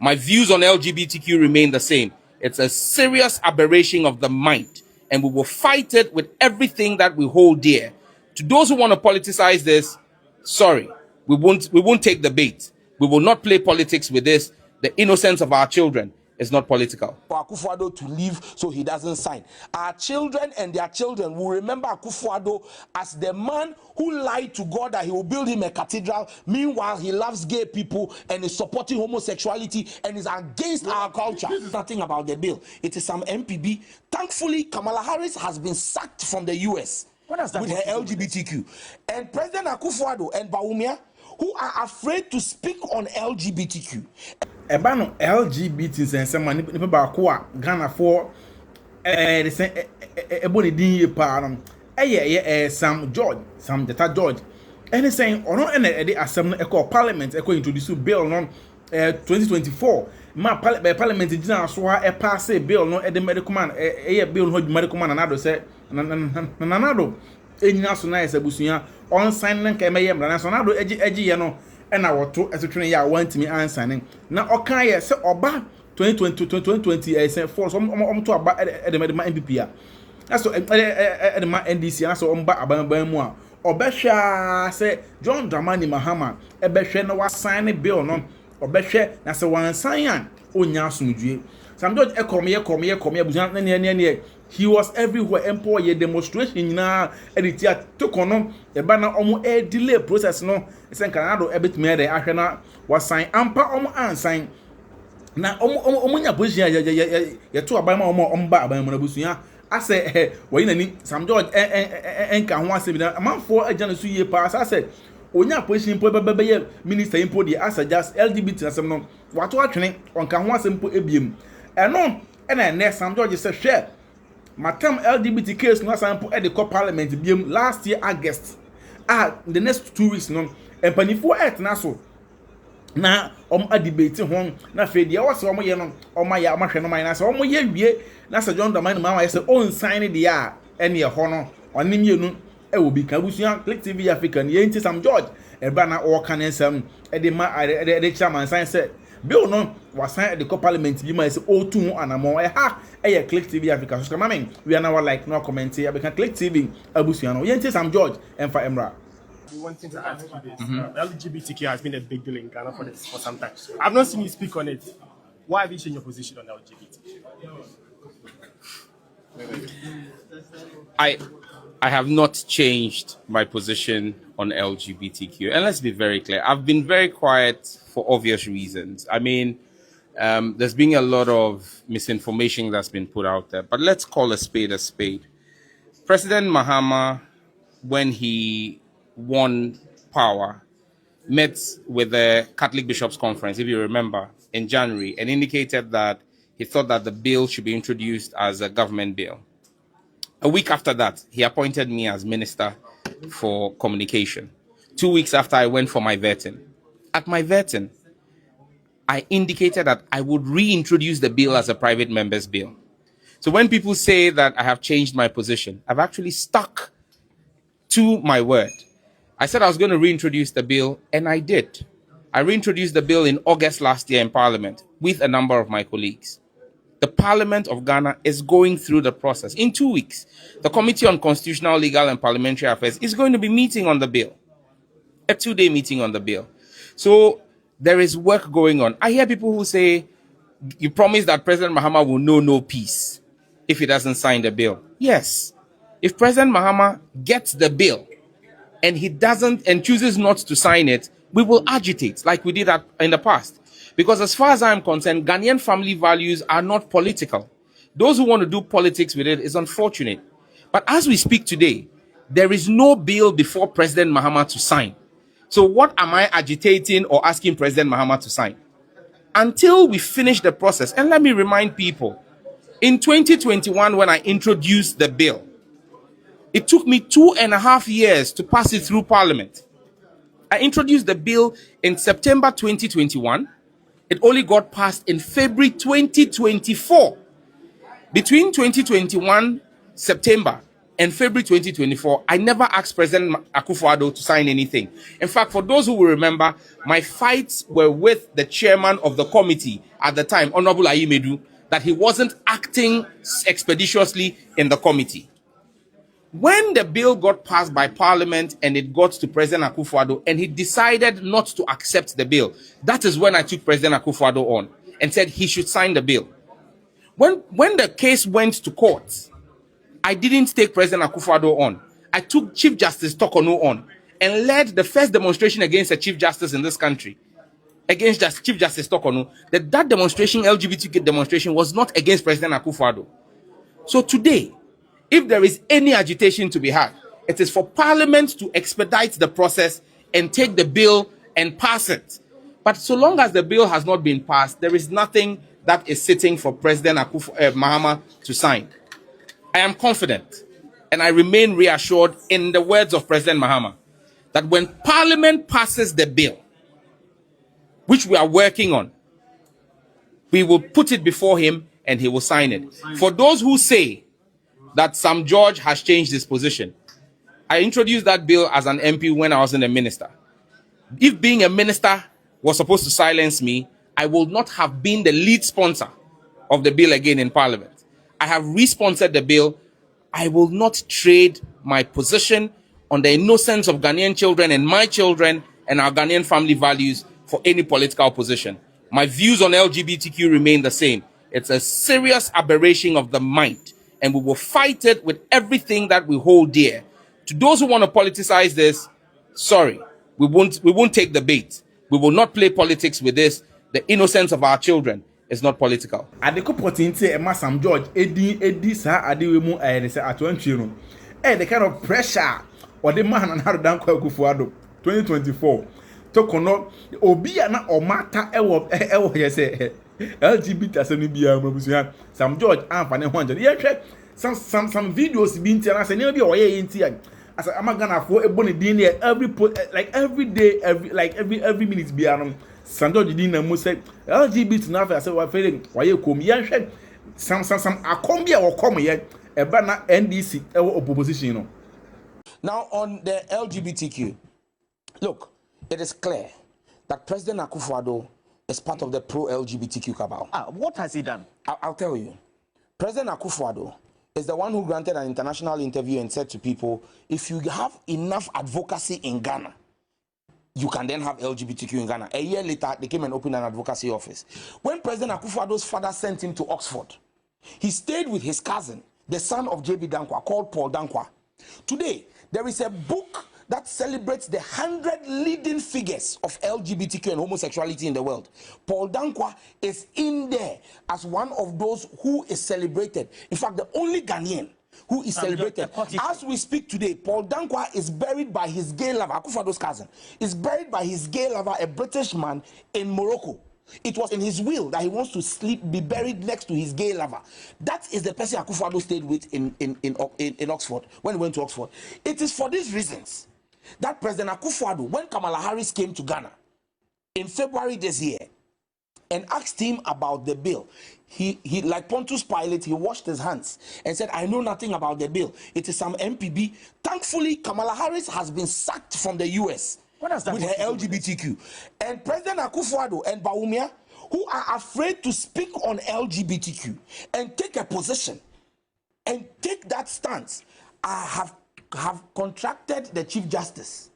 My views on LGBTQ remain the same. It's a serious aberration of the mind, and we will fight it with everything that we hold dear. To those who want to politicize this, sorry, we won't take the bait. We will not play politics with this. The innocence of our children is not political. For Akufo-Addo to leave so he doesn't sign. Our children and their children will remember Akufo-Addo as the man who lied to God that he will build him a cathedral. Meanwhile, he loves gay people and is supporting homosexuality and is against our culture. Nothing about the bill. It is some MPB. Thankfully, Kamala Harris has been sacked from the US with her LGBTQ. And President Akufo-Addo and Bawumia, who are afraid to speak on LGBTQ. Ebano LGBT sense man nipa ba ko a Ghana for the sen eboni din ye pa no eye Sam Jetta George any saying ono e de asem no e ko parliament e ko introduce bill no 2024 ma parliament gina so ha e pass bill no e de medical man e bill no medical man na do se na do enyina so na esabusuya on sign nka emeye mra na so na do egi ye no and I want to ascertain ya want me answering. Now, okay, say Oba 2020 say for some to about the MPP. That's so the NDC and so on back about more. Obesha say John Dramani Mahama, Ebeshe no was sign a bill no. Obeshe na say one sign onya sumdue. Some judge come he was everywhere employee demonstration na editia took on the banner omo delay process no sen Canada ebit me dey ahwe na was sign ampa omo ansign na omo nya position ya to aban ma omo ba aban na busuya ase we na ni Sam George enka ho ase bi na manfo agya so yie pa ase onya position po be minister impo dey asa just LGBT asem no wato atwene onka ho ase mpo ebiem eno na Sam George say share Matam LGBT case no sample at the parliament biem last year August. The next 2 weeks no and panifo et na so na a debate hon na fe dia wo se omo ye no omo ya amahwe no man na se omo ye wie na se John Dramani Mahama say on sign the ya ene ye ho no oni mienu e wo bi kan busuan Click TV African ye nti Sam George e ba na o kan ensam e de ma de chairman sign say bill no was signed at the parliament bi ma say o2 anamo e ha e Click TV Africa so come we are now like no comment here because Click TV abusuan no ye nti Sam George and for Emra. We wanted to ask you this. LGBTQ has been a big deal in Ghana for some time. I've not seen you speak on it. Why have you changed your position on LGBTQ? I have not changed my position on LGBTQ. And let's be very clear. I've been very quiet for obvious reasons. I mean, there's been a lot of misinformation that's been put out there. But let's call a spade a spade. President Mahama, when he won power, met with the Catholic Bishops' Conference, if you remember, in January, and indicated that he thought that the bill should be introduced as a government bill. A week after that, he appointed me as Minister for Communication. 2 weeks after I went for my vetting. At my vetting, I indicated that I would reintroduce the bill as a private member's bill. So when people say that I have changed my position, I've actually stuck to my word. I said I was going to reintroduce the bill, and I did. I reintroduced the bill in August last year in Parliament with a number of my colleagues. The Parliament of Ghana is going through the process. In 2 weeks, the Committee on Constitutional, Legal and Parliamentary Affairs is going to be meeting on the bill. A 2-day meeting on the bill. So there is work going on. I hear people who say, you promise that President Mahama will know no peace if he doesn't sign the bill. Yes. If President Mahama gets the bill and he doesn't and chooses not to sign it, we will agitate like we did in the past. Because as far as I'm concerned, Ghanaian family values are not political. Those who want to do politics with it is unfortunate. But as we speak today, there is no bill before President Mahama to sign. So what am I agitating or asking President Mahama to sign? Until we finish the process, and let me remind people, in 2021, when I introduced the bill, it took me 2.5 years to pass it through Parliament. I introduced the bill in September 2021. It only got passed in February 2024. Between 2021 September and February 2024, I never asked President Akufo-Addo to sign anything. In fact, for those who will remember, my fights were with the chairman of the committee at the time, Honorable Ayimedu, that he wasn't acting expeditiously in the committee. When the bill got passed by Parliament and it got to President Akufo-Addo and he decided not to accept the bill, that is when I took President Akufo-Addo on and said he should sign the bill. When the case went to court, I didn't take President Akufo-Addo on. I took Chief Justice Tokono on and led the first demonstration against a Chief Justice in this country, against Chief Justice Tokono. That demonstration, LGBTQ demonstration, was not against President Akufo-Addo. So today, if there is any agitation to be had, it is for Parliament to expedite the process and take the bill and pass it. But so long as the bill has not been passed, there is nothing that is sitting for President Mahama to sign. I am confident and I remain reassured in the words of President Mahama that when Parliament passes the bill, which we are working on, we will put it before him and he will sign it. For those who say that Sam George has changed his position, I introduced that bill as an MP when I wasn't a minister. If being a minister was supposed to silence me, I would not have been the lead sponsor of the bill again in Parliament. I have re-sponsored the bill. I will not trade my position on the innocence of Ghanaian children and my children and our Ghanaian family values for any political position. My views on LGBTQ remain the same. It's a serious aberration of the mind, and we will fight it with everything that we hold dear. To those who want to politicize this, sorry, we won't take the bait. We will not play politics with this. The innocence of our children is not political. Adeko potinti Emma Sam George edi sa adewe mu say atwantwe no. The kind of pressure or the man and how dan kwa Akufo-Addo 2024 to kono obi na omata ewo yese LGBT asemi bia mabusuya Sam George amfane ho anje ye hwe some videos bi ntia na se ne bi oye ntia as amagana fo ebo ne din every day every minute bia no Sam George din na mu say LGBT na fa say wa feeling waye kom ye hwe some akom bia wo kom ye eba na NDC ewo opposition no. Now on the LGBTQ, look, it is clear that President Akufo-Addo is part of the pro-LGBTQ cabal. What has he done? I'll tell you. President Akufo-Addo is the one who granted an international interview and said to people, if you have enough advocacy in Ghana, you can then have LGBTQ in Ghana. A year later, they came and opened an advocacy office. When President Akufo-Addo's father sent him to Oxford, he stayed with his cousin, the son of J.B. Dankwa, called Paul Dankwa. Today, there is a book that celebrates the 100 leading figures of LGBTQ and homosexuality in the world. Paul Dankwa is in there as one of those who is celebrated. In fact, the only Ghanaian who is celebrated. As we speak today, Paul Dankwa is buried by his gay lover, Akufo-Addo's cousin, is buried by his gay lover, a British man, in Morocco. It was in his will that he wants to be buried next to his gay lover. That is the person Akufo-Addo stayed with in Oxford, when he went to Oxford. It is for these reasons that President Akufo-Addo, when Kamala Harris came to Ghana in February this year and asked him about the bill, he like Pontius Pilate, he washed his hands and said, I know nothing about the bill. It is some MPB. Thankfully, Kamala Harris has been sacked from the US with her LGBTQ. And President Akufo-Addo and Bawumia, who are afraid to speak on LGBTQ and take a position and take that stance, have contracted the Chief Justice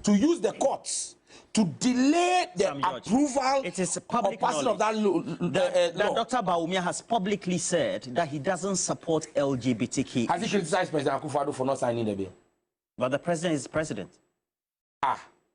to use the courts to delay the approval it is public or passing of that law. Dr. Bawumia has publicly said that he doesn't support LGBTQ. Has he criticized President Akufo-Addo for not signing the bill? But the president is president.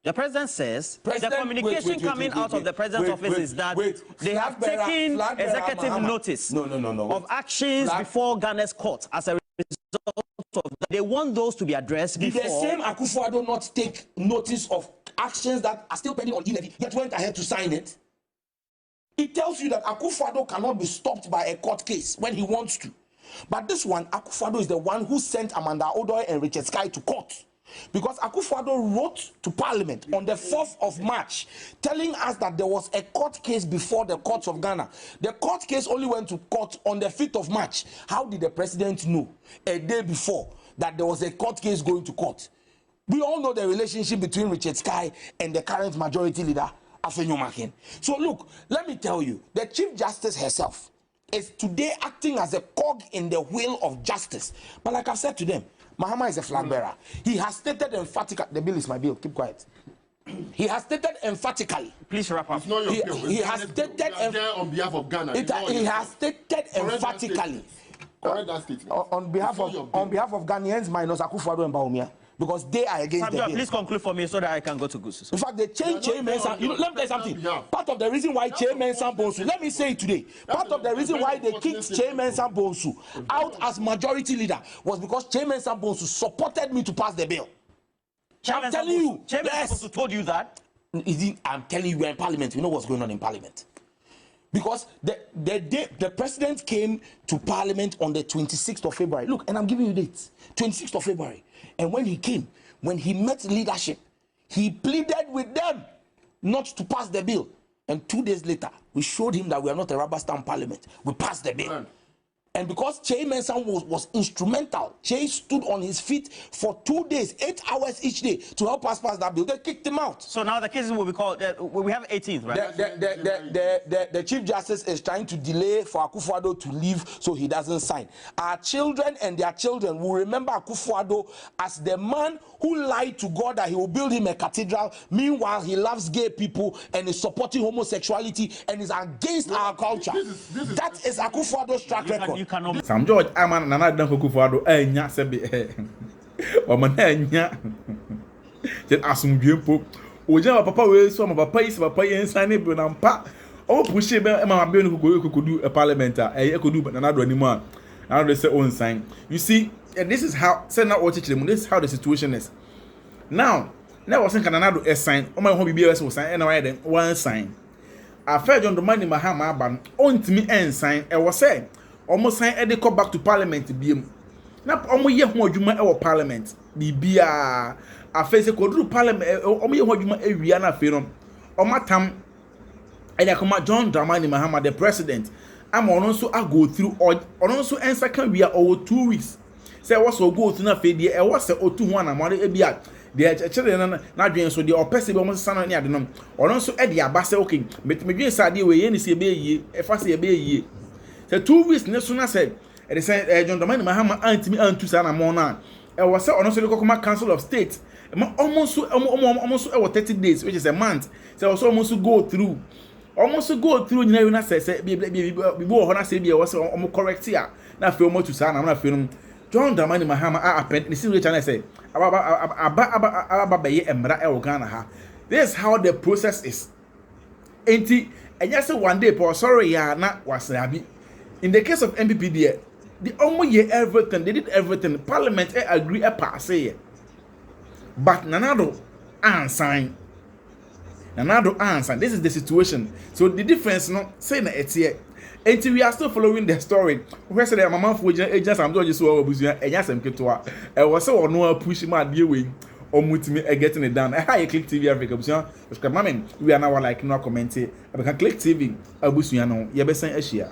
The president says the communication coming out of the president's office is that they have taken executive notice of actions before Ghana's court as a result of that. They want those to be addressed before. Did the same Akufo-Addo not take notice of actions that are still pending on e-levy, yet went ahead to sign it? It tells you that Akufo-Addo cannot be stopped by a court case when he wants to. But this one, Akufo-Addo is the one who sent Amanda Odoy and Richard Sky to court Because Akufo-Addo wrote to Parliament on the 4th of March telling us that there was a court case before the courts of Ghana. The court case only went to court on the 5th of March. How did the president know a day before that there was a court case going to court? We all know the relationship between Richard Sky and the current majority leader, Afenyo Makin. So look, let me tell you, the Chief Justice herself is today acting as a cog in the wheel of justice. But like I've said to them, Mahama is a flag bearer. He has stated emphatically, the bill is my bill, keep quiet. He has stated emphatically. Please wrap up. It's not your bill. He has stated on behalf of Ghana. He has stated emphatically. Correct that statement. On behalf of Ghanaians minus Akufo-Addo and Bawumia. Because they are against the bill. Please conclude for me so that I can go to Gusu. In fact, they changed Chairman Sam. You know, let me tell you something. Part of the reason why Chairman Sam Bonsu, let me say it today. Part of the reason why they kicked Chairman Sam Bonsu out as majority leader was because Chairman Sam Bonsu supported me to pass the bill. I'm telling you. Chairman Sam Bonsu told you that? I'm telling you, we're in Parliament. We know what's going on in Parliament. Because the president came to Parliament on the 26th of February. Look, and I'm giving you dates. 26th of February. And when he came, when he met leadership, he pleaded with them not to pass the bill. And 2 days later, we showed him that we are not a rubber stamp parliament. We passed the bill. And because Che Mensah was instrumental, Che stood on his feet for 2 days, 8 hours each day to help us pass that bill. They kicked him out. So now the cases will be called, we have 18th, right? The Chief Justice is trying to delay for Akufo-Addo to leave so he doesn't sign. Our children and their children will remember Akufo-Addo as the man who lied to God that he will build him a cathedral. Meanwhile, he loves gay people and is supporting homosexuality and is against our culture. That is Akufo-Addo's track record. Sam George Aman Nana Akufo-Addo enya sebe o man enya jet asumdwe po oja papa we so ma papa is papa yen sane bi na mpa o push be ma be no kokodu a parliament ekodu Nana do animu a Nana do say on sign. You see, and this is how say na watch chile this is how the situation is now. Now was saying Nana do sign o ma ho bibia we sign and why then one sign after John Dramani Mahama ban on me and sign e was say almost sign e dey come back to parliament biem na omo ye ho adwuma e wo parliament bibia afa se koduru parliament omo ye ho adwuma ewia na afa no omatam e dey come John Dramani Mahama the president am ono so a go through ono so ensa kan wia over 2 weeks say was so go through na afa die e was say otu ho anamore e bia de chere na dwen so de opese be omo sana ne ade no ono so e dey aba say okay metmedwen sa de we ye ni se be yie e fa se be yie. The 2 weeks ne so na said it is John Dramani Mahama antimi antu sa na mo na e was say ono so de kokoma council of state almost 30 days which is a month so also almost go through nyina na say bi wo ho na say bi e was omo correct ya na fe omo tu sa na fe no John Dramani Mahama append the same channel say aba be ye emra e wo Ghana ha. This is how the process is enti enya say one day for sorry ya na wasabi. In the case of MPP, they almost hear everything. They did everything. Parliament agree a pass it. But Nanado unsigned. This is the situation. So the difference, no, saying that it's here. Until we are still following the story. We said that my mom for agents, I'm doing just so and yes, I'm going to. I was so no pushing my deal with or me getting it done. I hire Click TV Africa. Because we are now like no commenting. I can Click TV. Abusuano. Yebesen Asia.